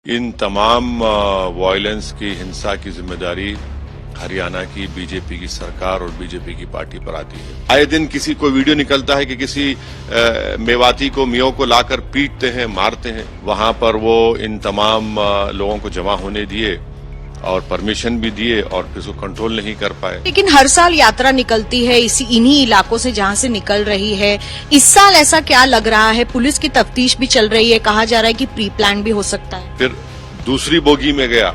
इन तमाम वायलेंस की हिंसा की जिम्मेदारी हरियाणा की बीजेपी की सरकार और बीजेपी की पार्टी पर आती है। आए दिन किसी को वीडियो निकलता है कि किसी मेवाती को मियों को लाकर पीटते हैं, मारते हैं। वहां पर वो इन तमाम लोगों को जमा होने दिए और परमिशन भी दिए और फिर उसको कंट्रोल नहीं कर पाए। लेकिन हर साल यात्रा निकलती है इन्हीं इलाकों से जहां से निकल रही है। इस साल ऐसा क्या लग रहा है? पुलिस की तफ्तीश भी चल रही है, कहा जा रहा है कि प्री प्लान भी हो सकता है। फिर दूसरी बोगी में गया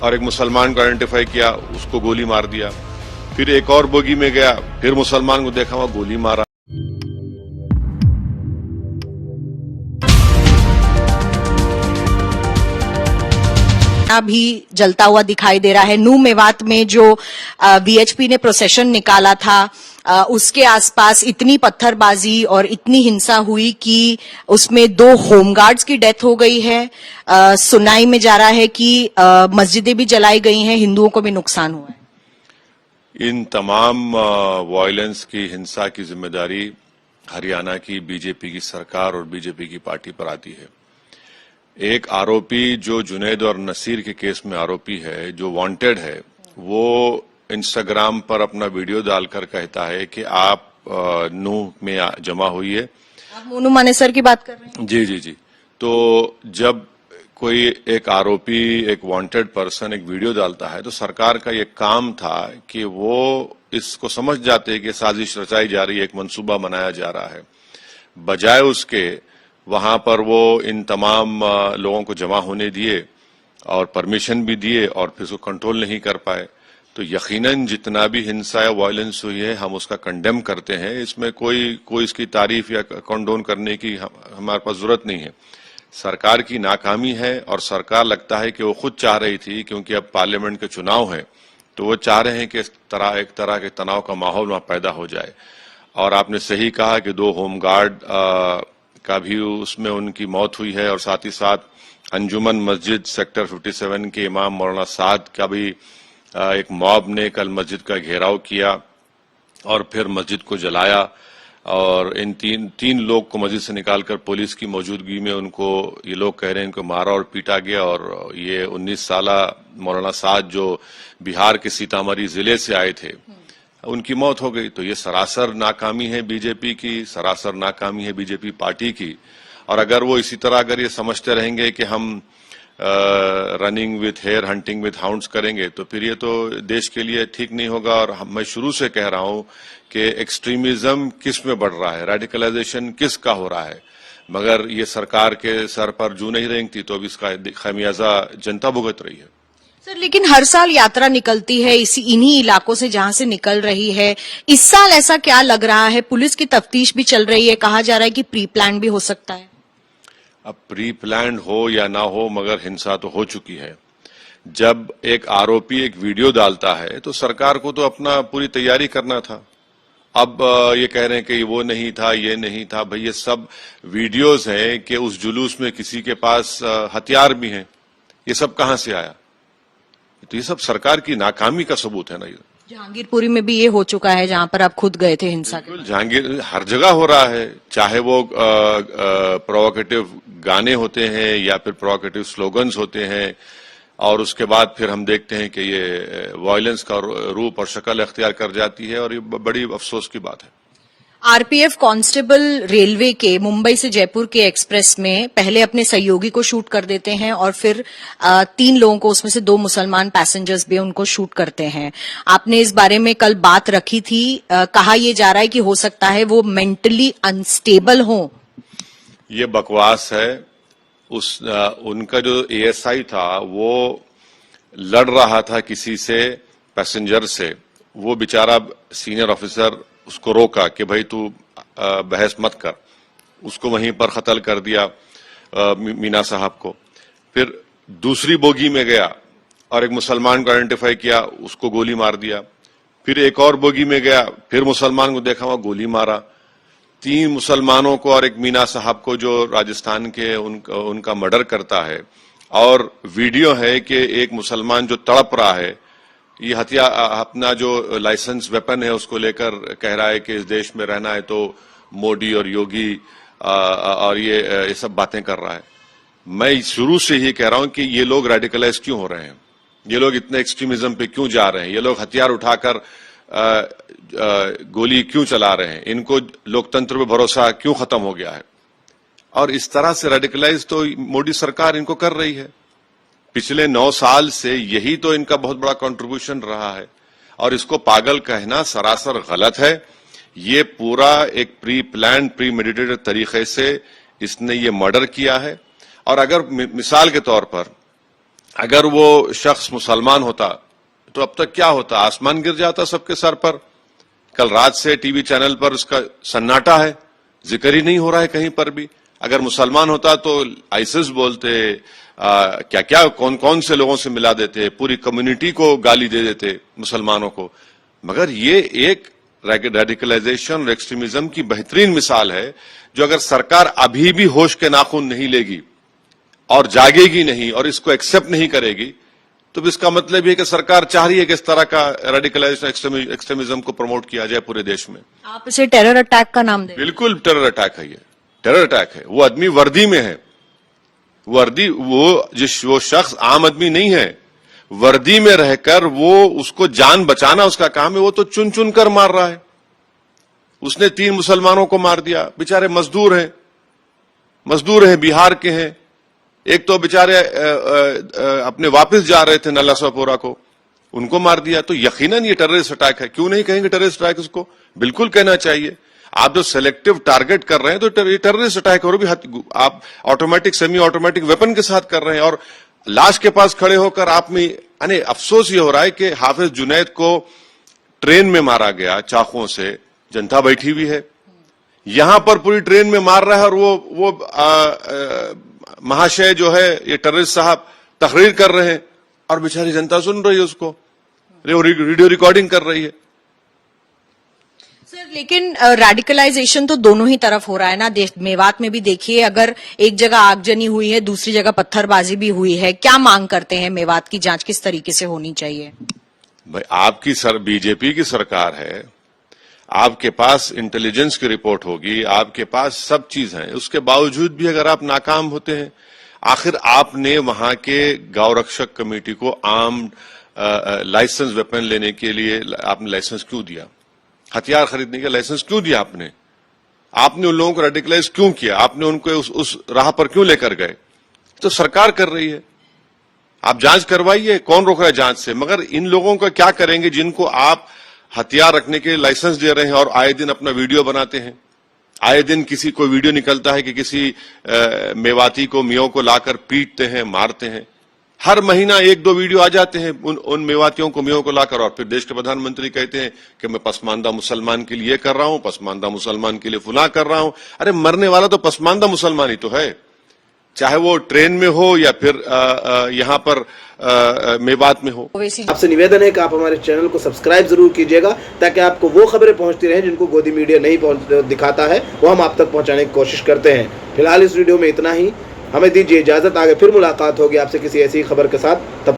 और एक मुसलमान को आइडेंटिफाई किया, उसको गोली मार दिया। फिर एक और बोगी में गया, फिर मुसलमान को देखा, वहां गोली मारा। भी जलता हुआ दिखाई दे रहा है। नू मेवात में जो वीएचपी ने प्रोसेशन निकाला था, उसके आसपास इतनी पत्थरबाजी और इतनी हिंसा हुई कि उसमें 2 होमगार्ड्स की डेथ हो गई है। सुनाई में जा रहा है कि मस्जिदें भी जलाई गई हैं, हिंदुओं को भी नुकसान हुआ है। इन तमाम वायलेंस की हिंसा की जिम्मेदारी हरियाणा की बीजेपी की सरकार और बीजेपी की पार्टी पर आती है। एक आरोपी जो जुनैद और नसीर के केस में आरोपी है, जो वांटेड है, वो इंस्टाग्राम पर अपना वीडियो डालकर कहता है कि आप नूह में जमा हुई है। आप मोनू मानेसर की बात कर रहे हैं? जी जी जी। तो जब कोई एक आरोपी, एक वांटेड पर्सन एक वीडियो डालता है तो सरकार का ये काम था कि वो इसको समझ जाते कि साजिश रचाई जा रही है, एक मंसूबा बनाया जा रहा है। बजाय उसके वहां पर वो इन तमाम लोगों को जमा होने दिए और परमिशन भी दिए और फिर उसको कंट्रोल नहीं कर पाए। तो यकीनन जितना भी हिंसा या वायलेंस हुई है, हम उसका कंडेम करते हैं। इसमें कोई इसकी तारीफ या कंडोन करने की हमारे पास जरूरत नहीं है। सरकार की नाकामी है और सरकार लगता है कि वो खुद चाह रही थी, क्योंकि अब पार्लियामेंट के चुनाव हैं, तो वो चाह रहे हैं कि एक तरह के तनाव का माहौल वहां पैदा हो जाए। और आपने सही कहा कि 2 होमगार्ड का भी उसमें उनकी मौत हुई है और साथ ही साथ अंजुमन मस्जिद सेक्टर 57 के इमाम मौलाना साद का भी एक मॉब ने कल मस्जिद का घेराव किया और फिर मस्जिद को जलाया। और इन तीन लोग को मस्जिद से निकालकर पुलिस की मौजूदगी में उनको, ये लोग कह रहे हैं, इनको मारा और पीटा गया। और ये 19 साला मौलाना साद जो बिहार के सीतामढ़ी जिले से आए थे, उनकी मौत हो गई। तो ये सरासर नाकामी है बीजेपी की, सरासर नाकामी है बीजेपी पार्टी की। और अगर वो इसी तरह अगर ये समझते रहेंगे कि हम running with hare, hunting with hounds करेंगे, तो फिर ये तो देश के लिए ठीक नहीं होगा। और मैं शुरू से कह रहा हूं कि एक्सट्रीमिज्म किस में बढ़ रहा है, रेडिकलाइजेशन किस का हो रहा है, मगर ये सरकार के सर पर जू नहीं रेंगती, तो अब इसका खामियाजा जनता भुगत रही है। सर, लेकिन हर साल यात्रा निकलती है इन्हीं इलाकों से जहां से निकल रही है। इस साल ऐसा क्या लग रहा है? पुलिस की तफ्तीश भी चल रही है, कहा जा रहा है कि प्री प्लान भी हो सकता है। अब प्री प्लान हो या ना हो, मगर हिंसा तो हो चुकी है। जब एक आरोपी एक वीडियो डालता है तो सरकार को तो अपना पूरी तैयारी करना था। अब ये कह रहे हैं कि वो नहीं था, ये नहीं था। भाई ये सब वीडियोस हैं कि उस जुलूस में किसी के पास हथियार भी हैं। ये सब कहां से आया? तो ये सब सरकार की नाकामी का सबूत है ना। ये जहांगीरपुरी में भी ये हो चुका है, जहां पर आप खुद गए थे हिंसा के। जहांगीर हर जगह हो रहा है, चाहे वो प्रोवोकेटिव गाने होते हैं या फिर प्रोवोकेटिव स्लोगन्स होते हैं, और उसके बाद फिर हम देखते हैं कि ये वायलेंस का रूप और शक्ल अख्तियार कर जाती है। और ये बड़ी अफसोस की बात है। आरपीएफ कांस्टेबल रेलवे के मुंबई से जयपुर के एक्सप्रेस में पहले अपने सहयोगी को शूट कर देते हैं और फिर 3 लोगों को, उसमें से 2 मुसलमान पैसेंजर्स भी, उनको शूट करते हैं। आपने इस बारे में कल बात रखी थी। कहा यह जा रहा है कि हो सकता है वो मेंटली अनस्टेबल हो। ये बकवास है। उनका जो एएसआई था वो लड़ रहा था किसी से, पैसेंजर से। वो बेचारा सीनियर ऑफिसर उसको रोका कि भाई तू बहस मत कर। उसको वहीं पर कत्ल कर दिया मीना साहब को। फिर दूसरी बोगी में गया और एक मुसलमान को आइडेंटिफाई किया, उसको गोली मार दिया। फिर एक और बोगी में गया, फिर मुसलमान को देखा, वहां गोली मारा। 3 मुसलमानों को और एक मीना साहब को जो राजस्थान के उनका मर्डर करता है। और वीडियो है कि एक मुसलमान जो तड़प रहा है, ये हथियार अपना जो लाइसेंस वेपन है उसको लेकर कह रहा है कि इस देश में रहना है तो मोदी और योगी और ये सब बातें कर रहा है। मैं शुरू से ही कह रहा हूं कि ये लोग रेडिकलाइज क्यों हो रहे हैं, ये लोग इतने एक्सट्रीमिज्म पे क्यों जा रहे हैं, ये लोग हथियार उठाकर गोली क्यों चला रहे हैं, इनको लोकतंत्र पे भरोसा क्यों खत्म हो गया है। और इस तरह से रेडिकलाइज तो मोदी सरकार इनको कर रही है। पिछले 9 साल से यही तो इनका बहुत बड़ा कंट्रीब्यूशन रहा है और इसको पागल कहना सरासर गलत है। ये पूरा एक प्री प्लान प्री मेडिटेटेड तरीके से इसने ये मर्डर किया है। और अगर मिसाल के तौर पर अगर वो शख्स मुसलमान होता तो अब तक क्या होता, आसमान गिर जाता सबके सर पर। कल रात से टीवी चैनल पर उसका सन्नाटा है, जिक्र ही नहीं हो रहा है कहीं पर भी। अगर मुसलमान होता तो आईसिस बोलते, क्या क्या कौन कौन से लोगों से मिला देते, पूरी कम्युनिटी को गाली दे देते मुसलमानों को। मगर ये एक रेडिकलाइजेशन और एक्सट्रीमिज्म की बेहतरीन मिसाल है, जो अगर सरकार अभी भी होश के नाखून नहीं लेगी और जागेगी नहीं और इसको एक्सेप्ट नहीं करेगी, तो इसका मतलब ये कि सरकार चाह रही है कि इस तरह का रेडिकलाइजेशन एक्सट्रीमिज्म को प्रमोट किया जाए पूरे देश में। आप इसे टेरर अटैक का नाम दें? बिल्कुल टेरर अटैक है, ये टेरर अटैक है। वो आदमी वर्दी में है, वो शख्स आम आदमी नहीं है, वर्दी में रहकर वो उसको जान बचाना उसका काम है। वो तो चुन चुन कर मार रहा है। उसने 3 मुसलमानों को मार दिया, बेचारे मजदूर हैं, बिहार के हैं। एक तो बेचारे अपने वापस जा रहे थे नलासोपारा को, उनको मार दिया। तो यकीनन ये टेररिस्ट अटैक है। क्यों नहीं कहेंगे टेररिस्ट अटैक इसको? बिल्कुल कहना चाहिए। आप जो सेलेक्टिव टारगेट कर रहे हैं तो टेररिस्ट अटैक, और भी आप ऑटोमेटिक सेमी ऑटोमेटिक वेपन के साथ कर रहे हैं। और लाश के पास खड़े होकर आप में यानी अफसोस ये हो रहा है कि हाफिज जुनैद को ट्रेन में मारा गया चाकुओं से, जनता बैठी हुई है, यहां पर पूरी ट्रेन में मार रहा है। और वो महाशय जो है ये टेररिस्ट साहब तकरीर कर रहे हैं और बेचारी जनता सुन रही है उसको, वीडियो रिकॉर्डिंग कर रही है। सर, लेकिन रेडिकलाइजेशन तो दोनों ही तरफ हो रहा है ना। मेवात में भी देखिए, अगर एक जगह आगजनी हुई है, दूसरी जगह पत्थरबाजी भी हुई है। क्या मांग करते हैं? मेवात की जांच किस तरीके से होनी चाहिए? भाई, आपकी बीजेपी की सरकार है, आपके पास इंटेलिजेंस की रिपोर्ट होगी, आपके पास सब चीज है, उसके बावजूद भी अगर आप नाकाम होते हैं, आखिर आपने वहां के गौरक्षक कमेटी को आम लाइसेंस वेपन लेने के लिए आपने लाइसेंस क्यों दिया? हथियार खरीदने का लाइसेंस क्यों दिया आपने उन लोगों को रेडिकलाइज क्यों किया? आपने उनको उस राह पर क्यों लेकर गए? तो सरकार कर रही है, आप जांच करवाइए, कौन रोक रहा है जांच से? मगर इन लोगों का क्या करेंगे जिनको आप हथियार रखने के लाइसेंस दे रहे हैं और आए दिन अपना वीडियो बनाते हैं? आए दिन किसी को वीडियो निकलता है कि किसी मेवाती को, मियों को लाकर पीटते हैं, मारते हैं। हर महीना 1-2 वीडियो आ जाते हैं उन मेवातियों को, मियों को लाकर, और फिर देश के प्रधानमंत्री कहते हैं कि मैं पसमानदा मुसलमान के लिए कर रहा हूं, पसमानदा मुसलमान के लिए फुला कर रहा हूं। अरे मरने वाला तो पसमानदा मुसलमान ही तो है, चाहे वो ट्रेन में हो या फिर यहाँ पर मेवात में हो। आपसे निवेदन है कि आप हमारे चैनल को सब्सक्राइब जरूर कीजिएगा, ताकि आपको वो खबरें पहुंचती रहें जिनको गोदी मीडिया नहीं दिखाता है, वो हम आप तक पहुंचाने की कोशिश करते हैं। फिलहाल इस वीडियो में इतना ही, हमें दीजिए इजाजत। आगे फिर मुलाकात होगी आपसे किसी ऐसी खबर के साथ। तब